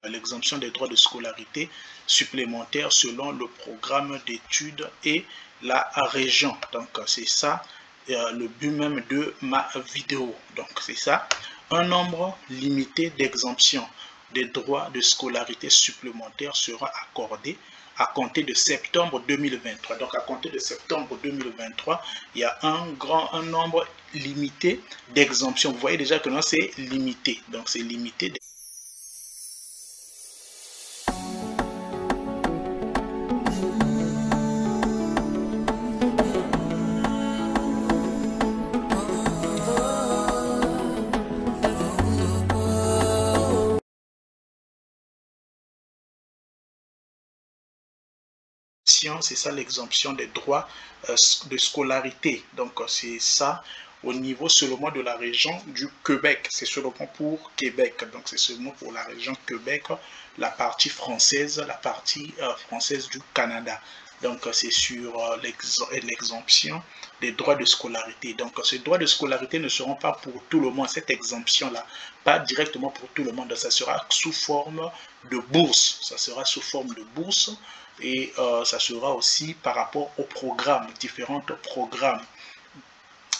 l'exemption des droits de scolarité supplémentaires selon le programme d'études et la région. Donc c'est ça le but même de ma vidéo. Donc c'est ça, un nombre limité d'exemptions des droits de scolarité supplémentaires sera accordé à compter de septembre 2023. Donc à compter de septembre 2023, il y a un nombre limité d'exemptions. Vous voyez déjà que non, c'est limité. Donc c'est limité. C'est ça l'exemption des droits de scolarité. Donc c'est ça au niveau seulement de la région du Québec. C'est seulement pour Québec. Donc c'est seulement pour la région Québec, la partie française du Canada. Donc c'est sur l'exemption des droits de scolarité. Donc ces droits de scolarité ne seront pas pour tout le monde. Cette exemption-là, pas directement pour tout le monde. Ça sera sous forme de bourse. Ça sera sous forme de bourse. Et ça sera aussi par rapport aux programmes, différents programmes.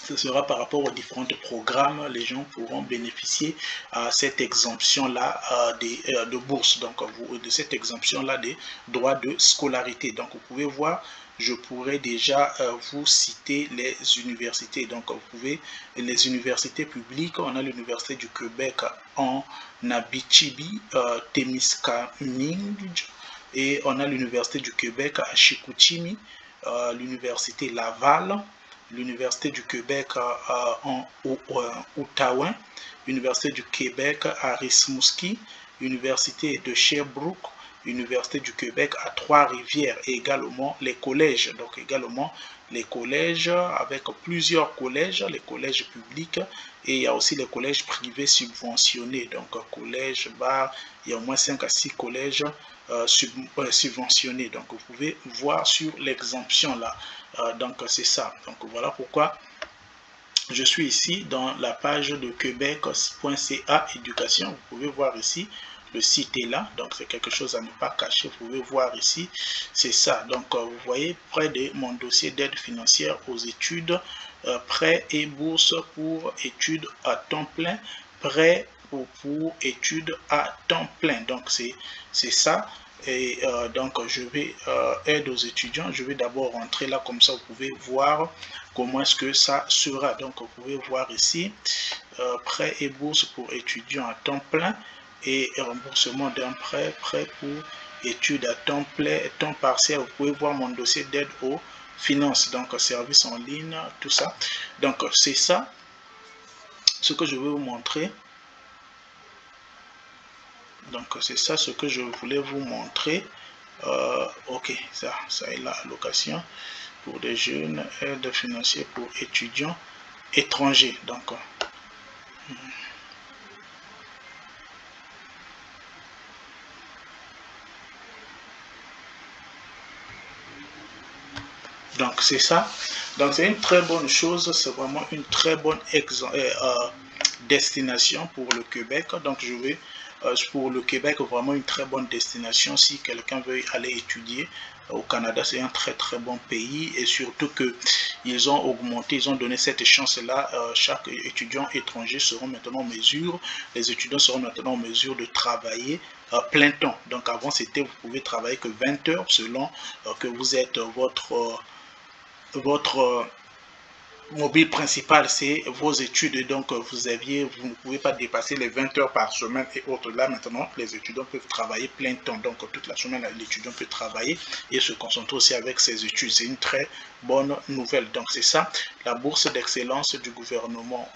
Ce sera par rapport aux différents programmes, les gens pourront bénéficier à cette exemption-là de bourse, donc de cette exemption-là des droits de scolarité. Donc vous pouvez voir, je pourrais déjà vous citer les universités. Donc vous pouvez, les universités publiques, on a l'Université du Québec en Abitibi, Témiscamingue, et on a l'Université du Québec à Chicoutimi, l'Université Laval, l'Université du Québec en Ottawa, l'Université du Québec à Rimouski, l'Université de Sherbrooke, l'Université du Québec à Trois-Rivières et également les collèges. Donc également les collèges avec plusieurs collèges, les collèges publics et il y a aussi les collèges privés subventionnés. Donc collège, bar, il y a au moins 5 à 6 collèges subventionnés. Donc vous pouvez voir sur l'exemption là. Donc c'est ça. Donc voilà pourquoi je suis ici dans la page de québec.ca éducation. Vous pouvez voir ici, le site est là, donc c'est quelque chose à ne pas cacher. Vous pouvez voir ici, c'est ça. Donc vous voyez près de mon dossier d'aide financière aux études, prêts et bourses pour études à temps plein, prêts pour études à temps plein. Donc c'est ça. Et donc je vais aide aux étudiants. Je vais d'abord rentrer là, comme ça vous pouvez voir comment est-ce que ça sera. Donc vous pouvez voir ici prêt et bourse pour étudiants à temps plein et remboursement d'un prêt pour études à temps plein et temps partiel. Vous pouvez voir mon dossier d'aide aux finances, donc service en ligne, tout ça. Donc c'est ça ce que je vais vous montrer. Donc c'est ça ce que je voulais vous montrer. Ok, ça est là, allocation pour des jeunes, aide financière pour étudiants étrangers. Donc c'est ça. Donc c'est une très bonne chose, c'est vraiment une très bonne destination pour le Québec. Donc je vais pour le Québec, vraiment une très bonne destination si quelqu'un veut aller étudier au Canada. C'est un très bon pays et surtout que ils ont augmenté, ils ont donné cette chance là. Chaque étudiant étranger seront maintenant en mesure, les étudiants seront maintenant en mesure de travailler plein temps. Donc avant c'était vous pouvez travailler que 20 heures selon que vous êtes votre mobile principal, c'est vos études. Donc, vous ne pouvez pas dépasser les 20 heures par semaine et autres. Là, maintenant, les étudiants peuvent travailler plein temps. Donc, toute la semaine, l'étudiant peut travailler et se concentrer aussi avec ses études. C'est une très bonne nouvelle. Donc, c'est ça, la bourse d'excellence du gouvernement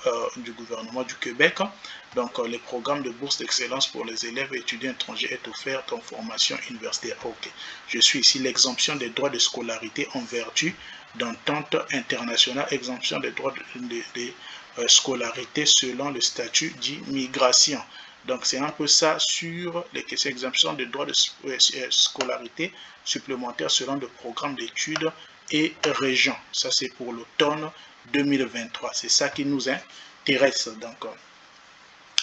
du Québec. Donc, les programmes de bourse d'excellence pour les élèves et étudiants étrangers est offerte en formation universitaire. Ok, je suis ici l'exemption des droits de scolarité en vertu d'entente internationale, exemption des droits de scolarité selon le statut d'immigration. Donc c'est un peu ça sur les questions d'exemption des droits de scolarité supplémentaires selon le programme d'études et régions. Ça c'est pour l'automne 2023. C'est ça qui nous intéresse. Donc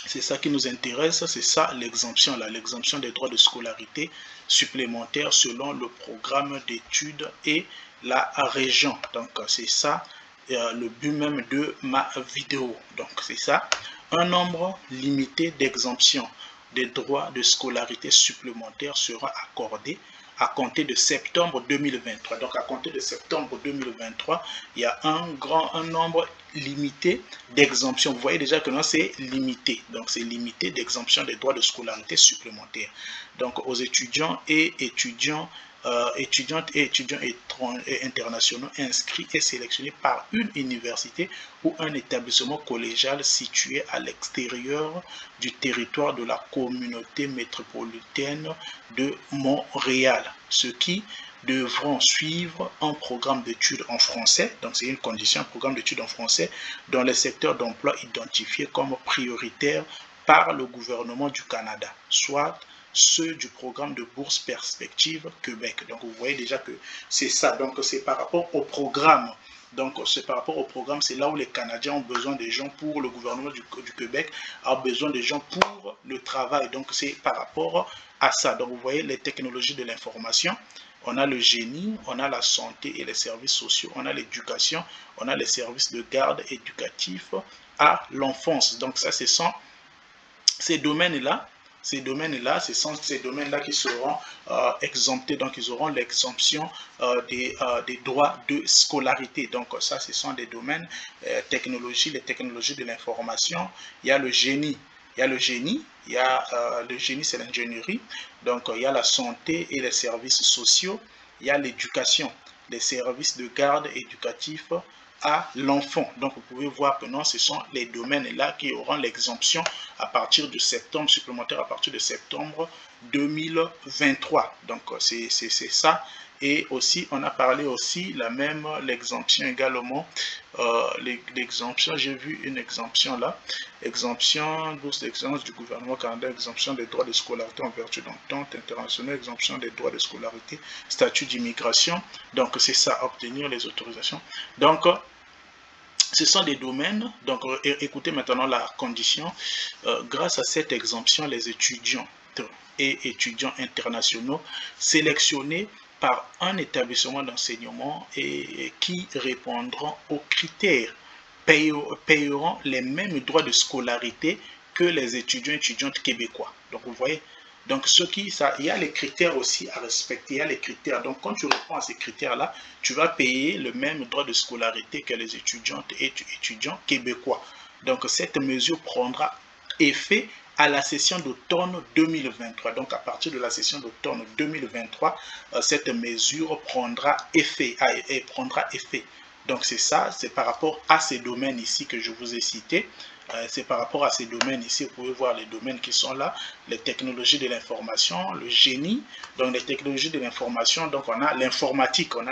C'est ça qui nous intéresse, c'est ça l'exemption là, l'exemption des droits de scolarité supplémentaires selon le programme d'études et la région. Donc c'est ça le but même de ma vidéo. Donc c'est ça, un nombre limité d'exemptions des droits de scolarité supplémentaires sera accordé à compter de septembre 2023. Donc à compter de septembre 2023, il y a un nombre limité d'exemptions. Vous voyez déjà que non, c'est limité. Donc c'est limité d'exemption des droits de scolarité supplémentaires. Donc aux étudiants et étudiantes et étudiants internationaux inscrits et sélectionnés par une université ou un établissement collégial situé à l'extérieur du territoire de la communauté métropolitaine de Montréal, ceux qui devront suivre un programme d'études en français, donc c'est une condition, un programme d'études en français dans les secteurs d'emploi identifiés comme prioritaires par le gouvernement du Canada, soit ceux du programme de bourse Perspective Québec. Donc vous voyez déjà que c'est ça, donc c'est par rapport au programme. Donc c'est par rapport au programme, c'est là où les Canadiens ont besoin des gens pour le gouvernement du Québec, a besoin des gens pour le travail. Donc c'est par rapport à ça. Donc vous voyez les technologies de l'information, on a le génie, on a la santé et les services sociaux, on a l'éducation, on a les services de garde éducatifs à l'enfance. Donc ça, ce sont ces domaines-là. Ces domaines-là, ce sont ces domaines-là qui seront exemptés, donc ils auront l'exemption des droits de scolarité. Donc ça, ce sont des domaines technologie, les technologies de l'information. Il y a le génie, il y a le génie, le génie c'est l'ingénierie, donc il y a la santé et les services sociaux, il y a l'éducation, les services de garde éducatifs à l'enfant. Donc vous pouvez voir que non, ce sont les domaines là qui auront l'exemption à partir de septembre, supplémentaire à partir de septembre 2023. Donc c'est ça. Et aussi, on a parlé aussi l'exemption également, l'exemption, j'ai vu une exemption là, exemption, bourse d'excellence du gouvernement canadien, exemption des droits de scolarité en vertu d'entente internationale, exemption des droits de scolarité, statut d'immigration. Donc c'est ça, obtenir les autorisations. Donc ce sont des domaines, donc écoutez maintenant la condition, grâce à cette exemption, les étudiants et étudiants internationaux sélectionnés par un établissement d'enseignement et qui répondront aux critères payeront les mêmes droits de scolarité que les étudiants et étudiantes québécois. Donc vous voyez, donc il y a les critères aussi à respecter, il y a les critères. Donc quand tu réponds à ces critères-là, tu vas payer le même droit de scolarité que les étudiantes et étudiants québécois. Donc cette mesure prendra effet à la session d'automne 2023. Donc à partir de la session d'automne 2023, cette mesure prendra effet. Donc c'est ça, c'est par rapport à ces domaines ici que je vous ai cités. C'est par rapport à ces domaines ici, vous pouvez voir les domaines qui sont là, les technologies de l'information, le génie, donc les technologies de l'information, donc on a l'informatique, on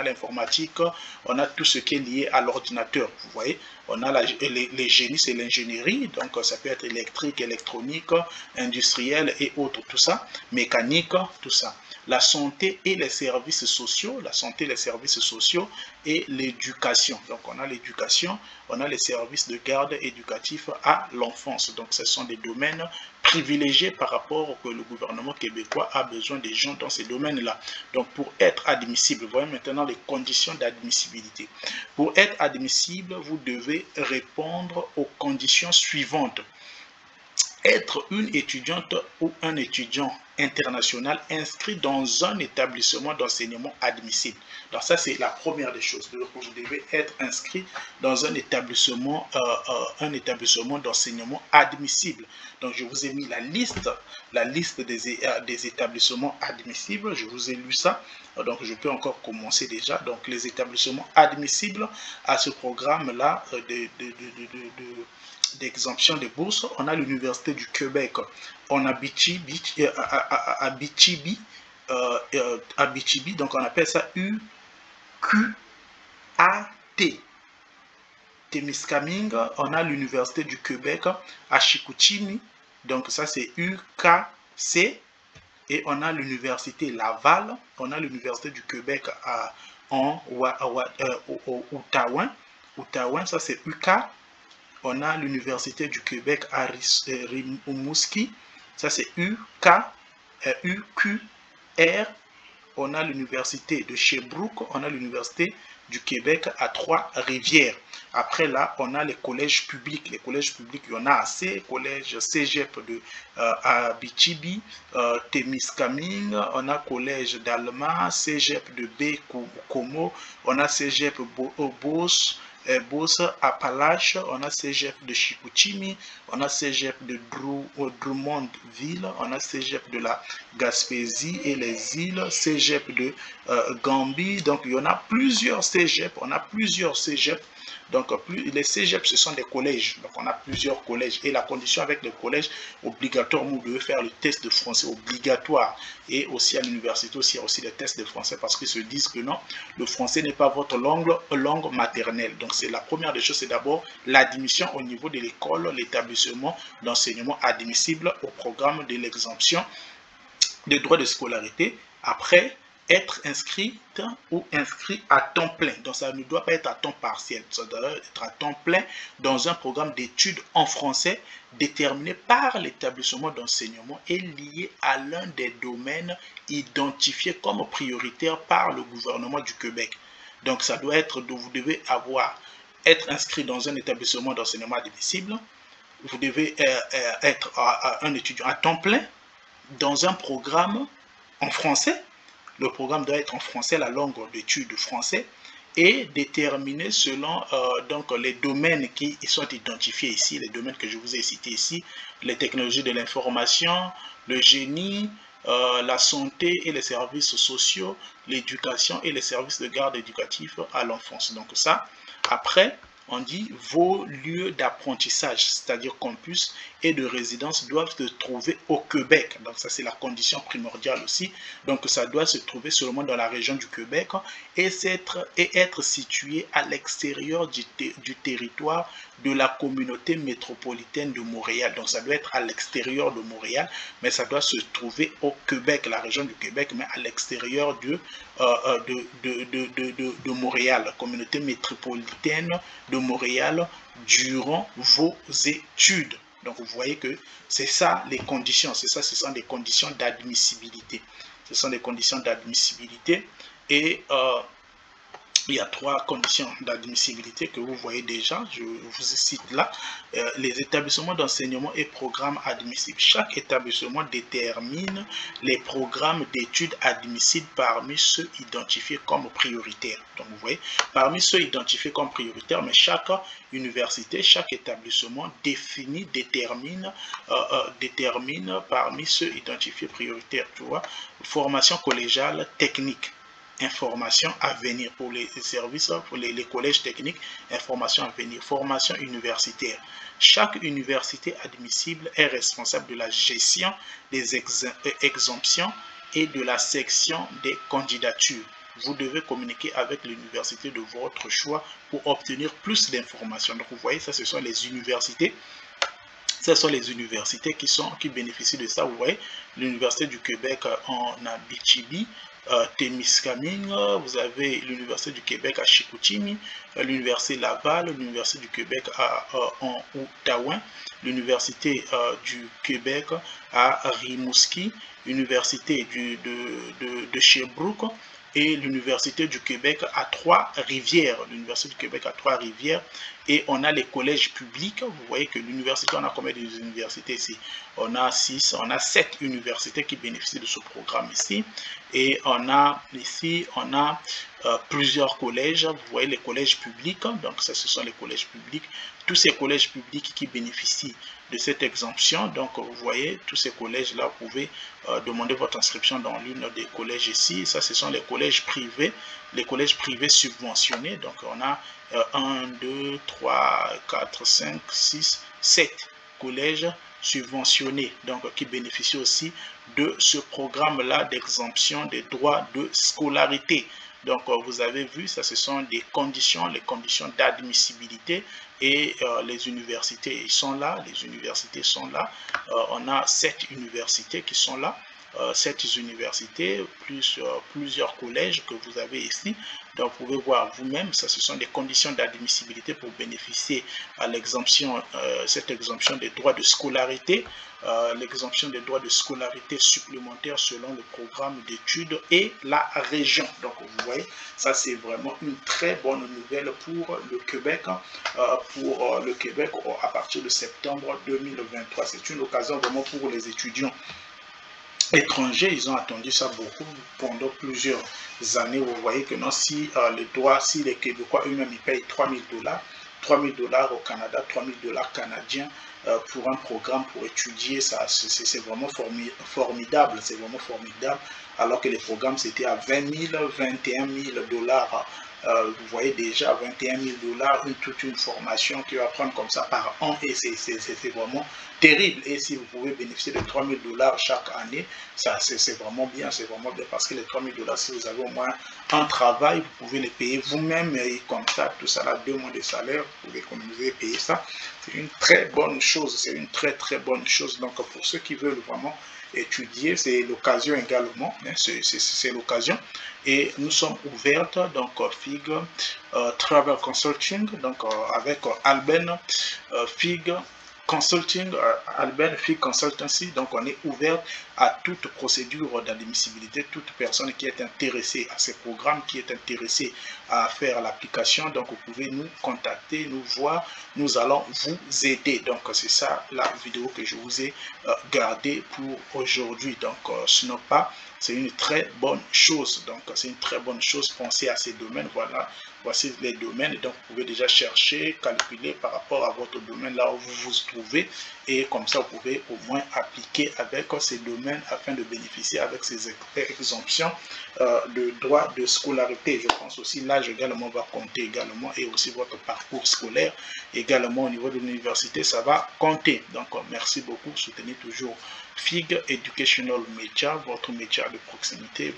a tout ce qui est lié à l'ordinateur, vous voyez, on a les génies, c'est l'ingénierie, donc ça peut être électrique, électronique, industriel et autres, tout ça, mécanique, tout ça. La santé et les services sociaux, et l'éducation. Donc on a l'éducation, on a les services de garde éducatifs à l'enfance. Donc ce sont des domaines privilégiés par rapport au que le gouvernement québécois a besoin des gens dans ces domaines-là. Donc pour être admissible, vous voyez maintenant les conditions d'admissibilité. Pour être admissible, vous devez répondre aux conditions suivantes. Être une étudiante ou un étudiant international inscrit dans un établissement d'enseignement admissible. Donc ça, c'est la première des choses. Donc, vous devez être inscrit dans un établissement d'enseignement admissible. Donc, je vous ai mis la liste des établissements admissibles. Je vous ai lu ça. Donc, je peux encore commencer déjà. Donc, les établissements admissibles à ce programme-là d'exemption de bourse, on a l'Université du Québec, on a Abitibi, donc on appelle ça UQAT. Témiscamingue, on a l'Université du Québec à Chicoutimi, donc ça c'est UQC, et on a l'Université Laval, on a l'Université du Québec en Outaouais, ça c'est UK. on a l'Université du Québec à Rimouski, ça c'est UQR. On a l'Université de Sherbrooke, on a l'Université du Québec à Trois-Rivières. Après là, on a les collèges publics. Les collèges publics, il y en a assez. Collège Cégep de Abitibi, Témiscamingue, on a collège d'Alma, Cégep de Baie-Comeau, on a Cégep Beauce, Appalaches, on a Cégep de Chicoutimi, on a Cégep de Drummondville, on a Cégep de la Gaspésie et les îles, Cégep de Gambie. Donc il y en a plusieurs Cégep, Donc les cégeps, ce sont des collèges. Donc on a plusieurs collèges. Et la condition avec les collèges, obligatoirement, vous devez faire le test de français obligatoire. Et aussi à l'université, il y a aussi des tests de français parce qu'ils se disent que non, le français n'est pas votre langue maternelle. Donc c'est la première des choses, c'est d'abord l'admission au niveau de l'école, l'établissement d'enseignement admissible au programme de l'exemption des droits de scolarité. Après, être inscrite ou inscrit à temps plein. Donc ça ne doit pas être à temps partiel, ça doit être à temps plein dans un programme d'études en français déterminé par l'établissement d'enseignement et lié à l'un des domaines identifiés comme prioritaires par le gouvernement du Québec. Donc ça doit être, vous devez être inscrit dans un établissement d'enseignement admissible, vous devez être un étudiant à temps plein dans un programme en français. Le programme doit être en français, la langue d'études français, et déterminé selon donc les domaines qui sont identifiés ici, les domaines que je vous ai cités ici, les technologies de l'information, le génie, la santé et les services sociaux, l'éducation et les services de garde éducatifs à l'enfance. Donc ça, après, on dit vos lieux d'apprentissage, c'est-à-dire campus et de résidence doivent se trouver au Québec. Donc ça c'est la condition primordiale aussi. Donc ça doit se trouver seulement dans la région du Québec et être situé à l'extérieur du territoire de la communauté métropolitaine de Montréal. Donc ça doit être à l'extérieur de Montréal, mais ça doit se trouver au Québec, la région du Québec, mais à l'extérieur de Montréal, la communauté métropolitaine de Montréal durant vos études. Donc vous voyez que c'est ça les conditions, ce sont des conditions d'admissibilité. Ce sont des conditions d'admissibilité et il y a 3 conditions d'admissibilité que vous voyez déjà, je vous cite là. Les établissements d'enseignement et programmes admissibles. Chaque établissement détermine les programmes d'études admissibles parmi ceux identifiés comme prioritaires. Donc vous voyez, parmi ceux identifiés comme prioritaires, mais chaque université, chaque établissement détermine parmi ceux identifiés prioritaires. Tu vois, formation collégiale technique. Information à venir pour les services, pour les collèges techniques, information à venir, formation universitaire. Chaque université admissible est responsable de la gestion des exemptions et de la section des candidatures. Vous devez communiquer avec l'université de votre choix pour obtenir plus d'informations. Donc vous voyez, ça ce sont les universités. Ce sont les universités qui bénéficient de ça. Vous voyez, l'Université du Québec en Abitibi, Témiscamingue, vous avez l'Université du Québec à Chicoutimi, l'Université Laval, l'Université du Québec en Outaouin, l'Université du Québec à Rimouski, l'Université de Sherbrooke et l'Université du Québec à Trois-Rivières. L'Université du Québec à Trois-Rivières. Et on a les collèges publics. Vous voyez que l'université, on a combien d'universités ici? On a 7 universités qui bénéficient de ce programme ici. Et on a ici, plusieurs collèges. Vous voyez les collèges publics. Donc ça, ce sont les collèges publics. Tous ces collèges publics qui bénéficient de cette exemption. Donc vous voyez, tous ces collèges-là, vous pouvez demander votre inscription dans l'une des collèges ici. Ça, ce sont les collèges privés subventionnés. Donc on a 1, 2, 3, 4, 5, 6, 7 collèges subventionnés, donc qui bénéficient aussi de ce programme-là d'exemption des droits de scolarité. Donc vous avez vu, ça ce sont des conditions, les conditions d'admissibilité et les universités ils sont là, les universités sont là. On a 7 universités qui sont là. cette université, plus plusieurs collèges que vous avez ici. Donc, vous pouvez voir vous-même, ça, ce sont des conditions d'admissibilité pour bénéficier à l'exemption, cette exemption des droits de scolarité, l'exemption des droits de scolarité supplémentaires selon le programme d'études et la région. Donc, vous voyez, ça, c'est vraiment une très bonne nouvelle pour le Québec, à partir de septembre 2023. C'est une occasion vraiment pour les étudiants étrangers. Ils ont attendu ça beaucoup pendant plusieurs années. Vous voyez que non, si les Québécois eux-mêmes ils payent $3000, $3000 au Canada, $3000 canadiens pour un programme pour étudier, ça c'est vraiment formidable, c'est vraiment formidable, alors que les programmes c'était à 20 000, 21 000 dollars. Vous voyez déjà 21 000 dollars, toute une formation qui va prendre comme ça par an, et c'est vraiment terrible. Et si vous pouvez bénéficier de 3 000 dollars chaque année, ça c'est vraiment bien, parce que les 3 000 dollars, si vous avez au moins un travail, vous pouvez les payer vous-même, et comme ça, tout ça là, 2 mois de salaire, vous pouvez économiser et payer ça. C'est une très bonne chose, c'est une très bonne chose. Donc pour ceux qui veulent vraiment étudier, c'est l'occasion également, hein, c'est l'occasion. Et nous sommes ouvertes, donc FIG Travel Consulting, donc avec Alben FIG Consulting, Alben FIG Consultancy. Donc on est ouvert à toute procédure d'admissibilité, toute personne qui est intéressée à ces programmes, qui est intéressée à faire l'application. Donc vous pouvez nous contacter, nous voir, nous allons vous aider. Donc c'est ça la vidéo que je vous ai gardée pour aujourd'hui. Donc sinon pas, c'est une très bonne chose. Donc c'est une très bonne chose. Pensez à ces domaines. Voilà, voici les domaines. Donc vous pouvez déjà chercher, calculer par rapport à votre domaine là où vous vous trouvez, et comme ça vous pouvez au moins appliquer avec ces domaines afin de bénéficier avec ces exemptions de droits de scolarité. Je pense aussi l'âge également va compter également, et aussi votre parcours scolaire également au niveau de l'université, ça va compter. Donc merci beaucoup, soutenez toujours FIG Educational Media, votre média de proximité,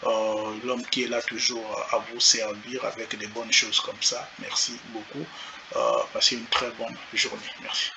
l'homme qui est là toujours à vous servir avec des bonnes choses comme ça. Merci beaucoup, passez une très bonne journée. Merci.